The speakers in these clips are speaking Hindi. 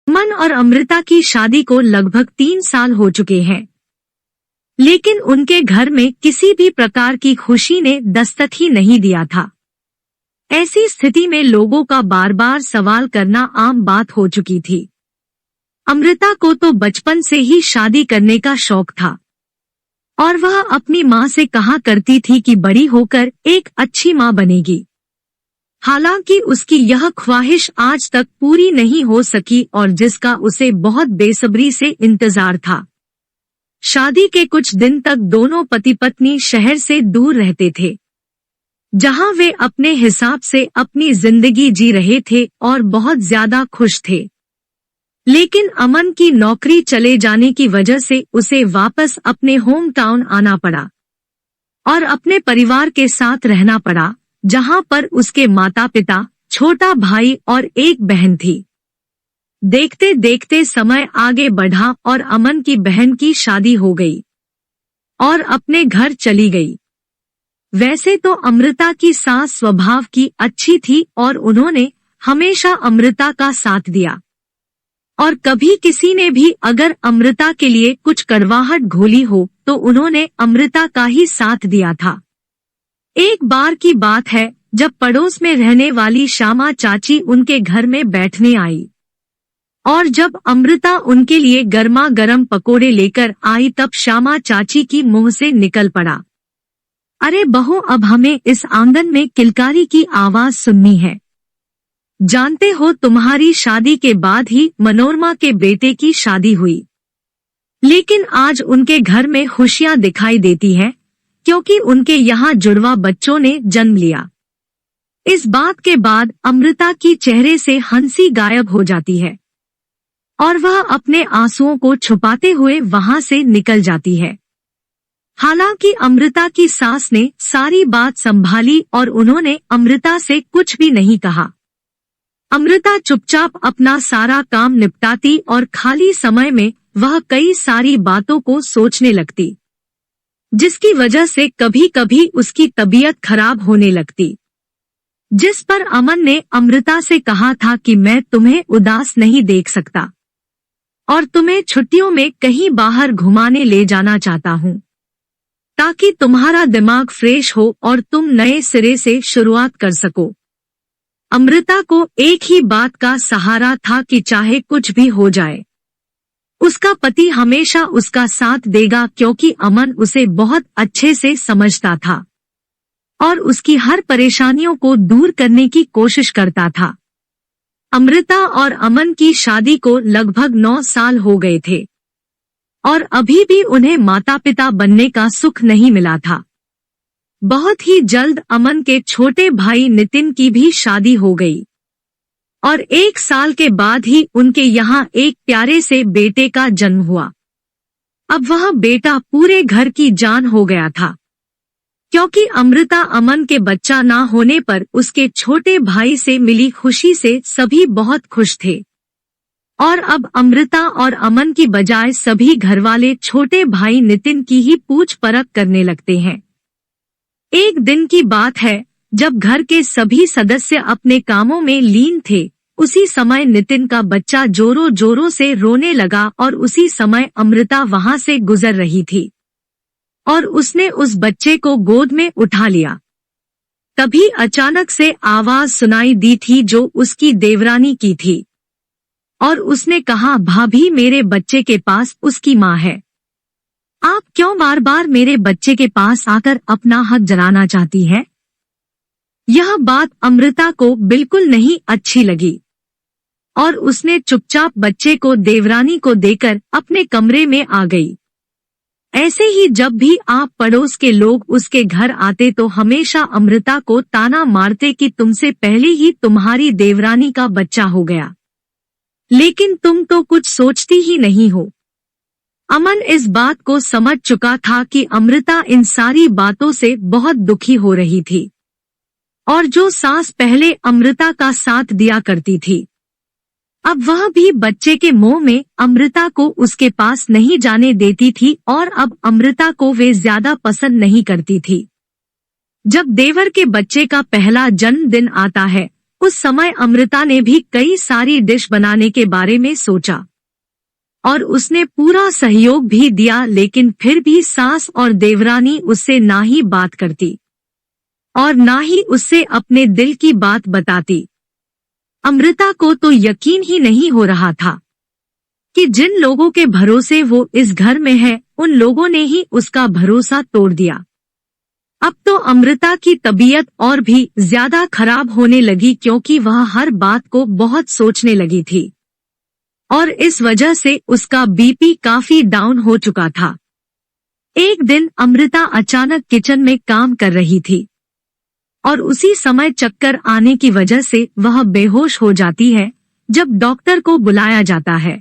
अमन और अमृता की शादी को लगभग 3 साल हो चुके हैं, लेकिन उनके घर में किसी भी प्रकार की खुशी ने दस्तक ही नहीं दिया था। ऐसी स्थिति में लोगों का बार बार सवाल करना आम बात हो चुकी थी। अमृता को तो बचपन से ही शादी करने का शौक था और वह अपनी माँ से कहा करती थी कि बड़ी होकर एक अच्छी माँ बनेगी। हालांकि उसकी यह ख्वाहिश आज तक पूरी नहीं हो सकी और जिसका उसे बहुत बेसब्री से इंतजार था। शादी के कुछ दिन तक दोनों पति पत्नी शहर से दूर रहते थे, जहां वे अपने हिसाब से अपनी जिंदगी जी रहे थे और बहुत ज्यादा खुश थे। लेकिन अमन की नौकरी चले जाने की वजह से उसे वापस अपने होम टाउन आना पड़ा और अपने परिवार के साथ रहना पड़ा, जहां पर उसके माता पिता, छोटा भाई और एक बहन थी। देखते देखते समय आगे बढ़ा और अमन की बहन की शादी हो गई और अपने घर चली गई। वैसे तो अमृता की सास स्वभाव की अच्छी थी और उन्होंने हमेशा अमृता का साथ दिया और कभी किसी ने भी अगर अमृता के लिए कुछ कड़वाहट घोली हो तो उन्होंने अमृता का ही साथ दिया था। एक बार की बात है जब पड़ोस में रहने वाली श्यामा चाची उनके घर में बैठने आई और जब अमृता उनके लिए गर्मा गर्म पकोड़े लेकर आई तब श्यामा चाची की मुंह से निकल पड़ा, अरे बहू, अब हमें इस आंगन में किलकारी की आवाज सुननी है। जानते हो तुम्हारी शादी के बाद ही मनोरमा के बेटे की शादी हुई, लेकिन आज उनके घर में खुशियां दिखाई देती है क्योंकि उनके यहाँ जुड़वा बच्चों ने जन्म लिया। इस बात के बाद अमृता की चेहरे से हंसी गायब हो जाती है और वह अपने आंसुओं को छुपाते हुए वहां से निकल जाती है। हालांकि अमृता की सास ने सारी बात संभाली और उन्होंने अमृता से कुछ भी नहीं कहा। अमृता चुपचाप अपना सारा काम निपटाती और खाली समय में वह कई सारी बातों को सोचने लगती, जिसकी वजह से कभी कभी उसकी तबीयत खराब होने लगती। जिस पर अमन ने अमृता से कहा था कि मैं तुम्हें उदास नहीं देख सकता और तुम्हें छुट्टियों में कहीं बाहर घुमाने ले जाना चाहता हूँ, ताकि तुम्हारा दिमाग फ्रेश हो और तुम नए सिरे से शुरुआत कर सको। अमृता को एक ही बात का सहारा था कि चाहे कुछ भी हो जाए, उसका पति हमेशा उसका साथ देगा क्योंकि अमन उसे बहुत अच्छे से समझता था और उसकी हर परेशानियों को दूर करने की कोशिश करता था। अमृता और अमन की शादी को लगभग 9 साल हो गए थे और अभी भी उन्हें माता पिता बनने का सुख नहीं मिला था। बहुत ही जल्द अमन के छोटे भाई नितिन की भी शादी हो गई और 1 साल के बाद ही उनके यहाँ एक प्यारे से बेटे का जन्म हुआ। अब वह बेटा पूरे घर की जान हो गया था, क्योंकि अमृता अमन के बच्चा ना होने पर उसके छोटे भाई से मिली खुशी से सभी बहुत खुश थे और अब अमृता और अमन की बजाय सभी घरवाले छोटे भाई नितिन की ही पूछ परख करने लगते हैं। एक दिन की बात है जब घर के सभी सदस्य अपने कामों में लीन थे, उसी समय नितिन का बच्चा जोरों जोरों से रोने लगा और उसी समय अमृता वहां से गुजर रही थी और उसने उस बच्चे को गोद में उठा लिया। तभी अचानक से आवाज सुनाई दी थी जो उसकी देवरानी की थी और उसने कहा, भाभी, मेरे बच्चे के पास उसकी माँ है। आप क्यों बार बार मेरे बच्चे के पास आकर अपना हक जलाना चाहती है? यह बात अमृता को बिल्कुल नहीं अच्छी लगी और उसने चुपचाप बच्चे को देवरानी को देकर अपने कमरे में आ गई। ऐसे ही जब भी आप पड़ोस के लोग उसके घर आते तो हमेशा अमृता को ताना मारते कि तुमसे पहले ही तुम्हारी देवरानी का बच्चा हो गया, लेकिन तुम तो कुछ सोचती ही नहीं हो। अमन इस बात को समझ चुका था कि अमृता इन सारी बातों से बहुत दुखी हो रही थी और जो सास पहले अमृता का साथ दिया करती थी, अब वह भी बच्चे के मोह में अमृता को उसके पास नहीं जाने देती थी और अब अमृता को वे ज्यादा पसंद नहीं करती थी। जब देवर के बच्चे का पहला जन्मदिन आता है, उस समय अमृता ने भी कई सारी डिश बनाने के बारे में सोचा और उसने पूरा सहयोग भी दिया, लेकिन फिर भी सास और देवरानी उससे ना ही बात करती और ना ही उससे अपने दिल की बात बताती। अमृता को तो यकीन ही नहीं हो रहा था कि जिन लोगों के भरोसे वो इस घर में है, उन लोगों ने ही उसका भरोसा तोड़ दिया। अब तो अमृता की तबीयत और भी ज्यादा खराब होने लगी, क्योंकि वह हर बात को बहुत सोचने लगी थी और इस वजह से उसका बीपी काफी डाउन हो चुका था। एक दिन अमृता अचानक किचन में काम कर रही थी और उसी समय चक्कर आने की वजह से वह बेहोश हो जाती है। जब डॉक्टर को बुलाया जाता है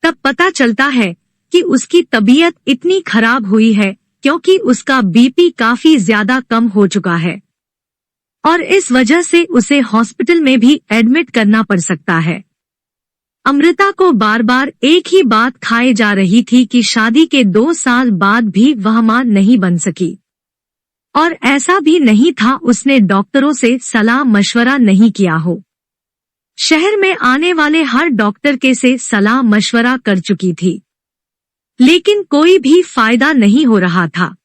तब पता चलता है कि उसकी तबीयत इतनी खराब हुई है क्योंकि उसका बीपी काफी ज्यादा कम हो चुका है और इस वजह से उसे हॉस्पिटल में भी एडमिट करना पड़ सकता है। अमृता को बार बार एक ही बात खाए जा रही थी कि शादी के 2 साल बाद भी वह मां नहीं बन सकी, और ऐसा भी नहीं था उसने डॉक्टरों से सलाह मशवरा नहीं किया हो। शहर में आने वाले हर डॉक्टर के से सलाह मशवरा कर चुकी थी, लेकिन कोई भी फायदा नहीं हो रहा था।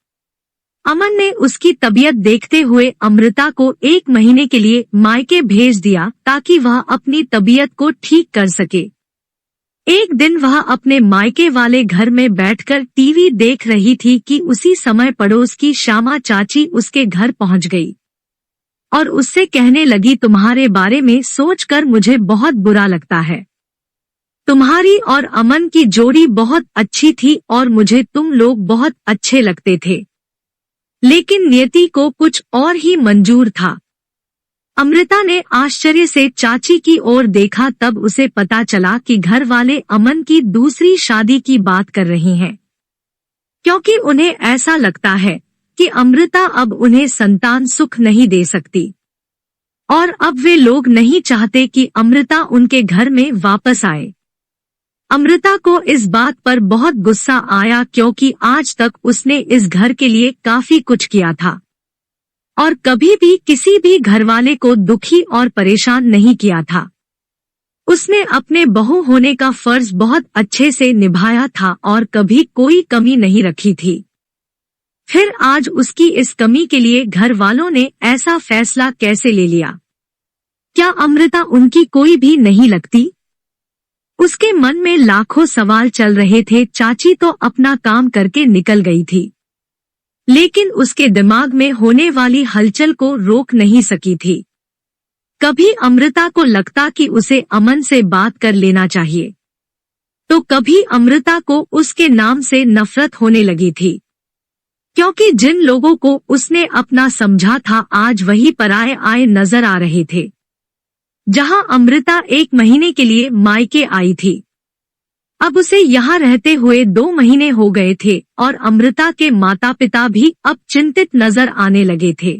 अमन ने उसकी तबीयत देखते हुए अमृता को 1 महीने के लिए मायके भेज दिया ताकि वह अपनी तबीयत को ठीक कर सके। एक दिन वह अपने मायके वाले घर में बैठकर टीवी देख रही थी कि उसी समय पड़ोस की श्यामा चाची उसके घर पहुंच गई और उससे कहने लगी, तुम्हारे बारे में सोचकर मुझे बहुत बुरा लगता है। तुम्हारी और अमन की जोड़ी बहुत अच्छी थी और मुझे तुम लोग बहुत अच्छे लगते थे, लेकिन नियति को कुछ और ही मंजूर था। अमृता ने आश्चर्य से चाची की ओर देखा, तब उसे पता चला कि घर वाले अमन की दूसरी शादी की बात कर रहे हैं, क्योंकि उन्हें ऐसा लगता है कि अमृता अब उन्हें संतान सुख नहीं दे सकती और अब वे लोग नहीं चाहते कि अमृता उनके घर में वापस आए। अमृता को इस बात पर बहुत गुस्सा आया, क्योंकि आज तक उसने इस घर के लिए काफी कुछ किया था और कभी भी किसी भी घरवाले को दुखी और परेशान नहीं किया था। उसने अपने बहू होने का फर्ज बहुत अच्छे से निभाया था और कभी कोई कमी नहीं रखी थी। फिर आज उसकी इस कमी के लिए घर वालों ने ऐसा फैसला कैसे ले लिया? क्या अमृता उनकी कोई भी नहीं लगती? उसके मन में लाखों सवाल चल रहे थे। चाची तो अपना काम करके निकल गई थी, लेकिन उसके दिमाग में होने वाली हलचल को रोक नहीं सकी थी। कभी अमृता को लगता कि उसे अमन से बात कर लेना चाहिए, तो कभी अमृता को उसके नाम से नफरत होने लगी थी, क्योंकि जिन लोगों को उसने अपना समझा था आज वही पराये आए नजर आ रहे थे। जहां अमृता 1 महीने के लिए मायके आई थी, अब उसे यहाँ रहते हुए 2 महीने हो गए थे और अमृता के माता पिता भी अब चिंतित नजर आने लगे थे।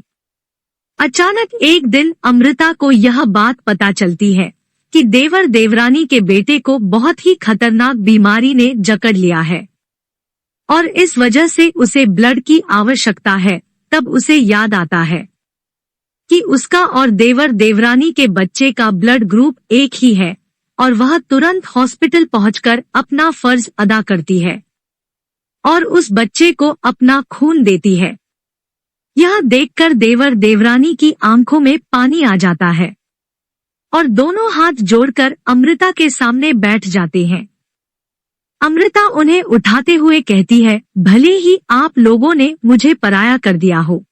अचानक एक दिन अमृता को यह बात पता चलती है कि देवर देवरानी के बेटे को बहुत ही खतरनाक बीमारी ने जकड़ लिया है और इस वजह से उसे ब्लड की आवश्यकता है। तब उसे याद आता है कि उसका और देवर देवरानी के बच्चे का ब्लड ग्रुप एक ही है और वह तुरंत हॉस्पिटल पहुंचकर अपना फर्ज अदा करती है और उस बच्चे को अपना खून देती है। यह देखकर देवर देवरानी की आंखों में पानी आ जाता है और दोनों हाथ जोड़कर अमृता के सामने बैठ जाते हैं। अमृता उन्हें उठाते हुए कहती है, भले ही आप लोगों ने मुझे पराया कर दिया हो,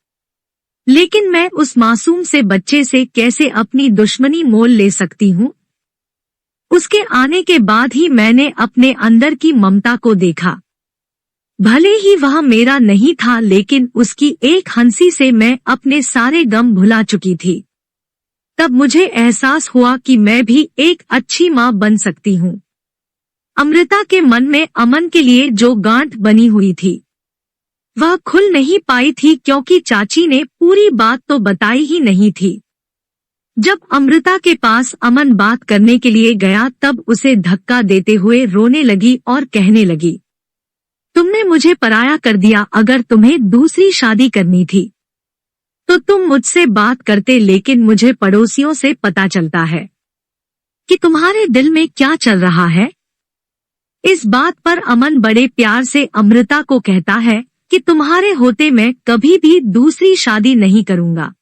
लेकिन मैं उस मासूम से बच्चे से कैसे अपनी दुश्मनी मोल ले सकती हूँ? उसके आने के बाद ही मैंने अपने अंदर की ममता को देखा। भले ही वह मेरा नहीं था, लेकिन उसकी एक हंसी से मैं अपने सारे गम भुला चुकी थी। तब मुझे एहसास हुआ कि मैं भी एक अच्छी माँ बन सकती हूँ। अमृता के मन में अमन के लिए जो गांठ बनी हुई थी वह खुल नहीं पाई थी, क्योंकि चाची ने पूरी बात तो बताई ही नहीं थी। जब अमृता के पास अमन बात करने के लिए गया तब उसे धक्का देते हुए रोने लगी और कहने लगी, तुमने मुझे पराया कर दिया। अगर तुम्हें दूसरी शादी करनी थी तो तुम मुझसे बात करते, लेकिन मुझे पड़ोसियों से पता चलता है कि तुम्हारे दिल में क्या चल रहा है। इस बात पर अमन बड़े प्यार से अमृता को कहता है कि तुम्हारे होते मैं कभी भी दूसरी शादी नहीं करूंगा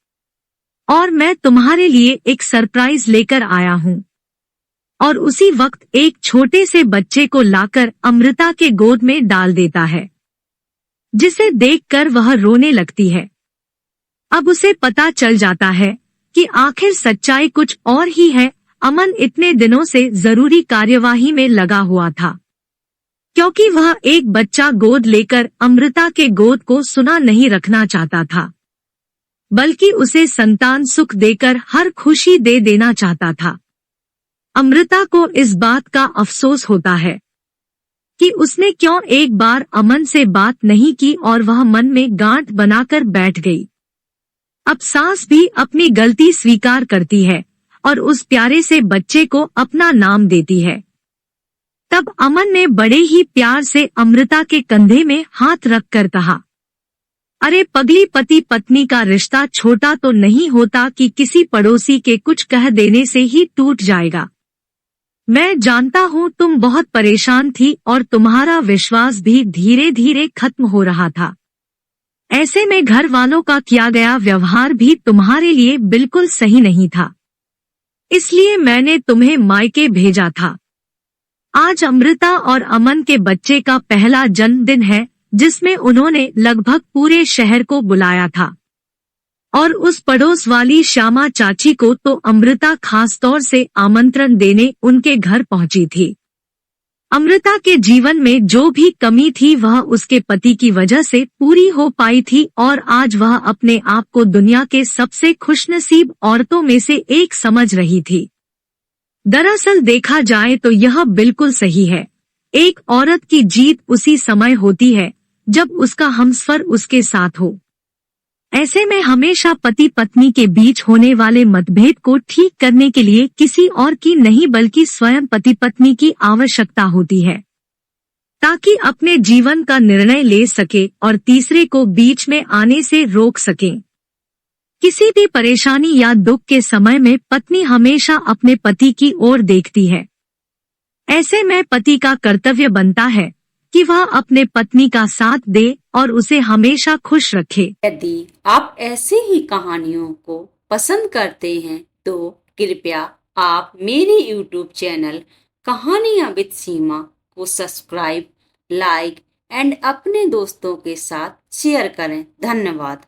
और मैं तुम्हारे लिए एक सरप्राइज लेकर आया हूँ। और उसी वक्त एक छोटे से बच्चे को लाकर अमृता के गोद में डाल देता है, जिसे देखकर वह रोने लगती है। अब उसे पता चल जाता है कि आखिर सच्चाई कुछ और ही है। अमन इतने दिनों से जरूरी कार्यवाही में लगा हुआ था, क्योंकि वह एक बच्चा गोद लेकर अमृता के गोद को सुना नहीं रखना चाहता था, बल्कि उसे संतान सुख देकर हर खुशी दे देना चाहता था। अमृता को इस बात का अफसोस होता है कि उसने क्यों एक बार अमन से बात नहीं की और वह मन में गांठ बनाकर बैठ गई। अब सास भी अपनी गलती स्वीकार करती है और उस प्यारे से बच्चे को अपना नाम देती है। तब अमन ने बड़े ही प्यार से अमृता के कंधे में हाथ रखकर कहा, अरे पगली, पति पत्नी का रिश्ता छोटा तो नहीं होता कि किसी पड़ोसी के कुछ कह देने से ही टूट जाएगा। मैं जानता हूँ तुम बहुत परेशान थी और तुम्हारा विश्वास भी धीरे धीरे खत्म हो रहा था। ऐसे में घर वालों का किया गया व्यवहार भी तुम्हारे लिए बिल्कुल सही नहीं था, इसलिए मैंने तुम्हें मायके भेजा था। आज अमृता और अमन के बच्चे का पहला जन्मदिन है, जिसमें उन्होंने लगभग पूरे शहर को बुलाया था। और उस पड़ोस वाली श्यामा चाची को तो अमृता खास तौर से आमंत्रण देने उनके घर पहुंची थी। अमृता के जीवन में जो भी कमी थी वह उसके पति की वजह से पूरी हो पाई थी और आज वह अपने आप को दुनिया के सबसे खुशनसीब औरतों में से एक समझ रही थी। दरअसल देखा जाए तो यह बिल्कुल सही है। एक औरत की जीत उसी समय होती है जब उसका हमसफर उसके साथ हो। ऐसे में हमेशा पति पत्नी के बीच होने वाले मतभेद को ठीक करने के लिए किसी और की नहीं बल्कि स्वयं पति पत्नी की आवश्यकता होती है, ताकि अपने जीवन का निर्णय ले सके और तीसरे को बीच में आने से रोक सके। किसी भी परेशानी या दुख के समय में पत्नी हमेशा अपने पति की ओर देखती है। ऐसे में पति का कर्तव्य बनता है कि वह अपने पत्नी का साथ दे और उसे हमेशा खुश रखे। यदि आप ऐसे ही कहानियों को पसंद करते हैं तो कृपया आप मेरे YouTube चैनल कहानियां विद सीमा को सब्सक्राइब, लाइक एंड अपने दोस्तों के साथ शेयर करें। धन्यवाद।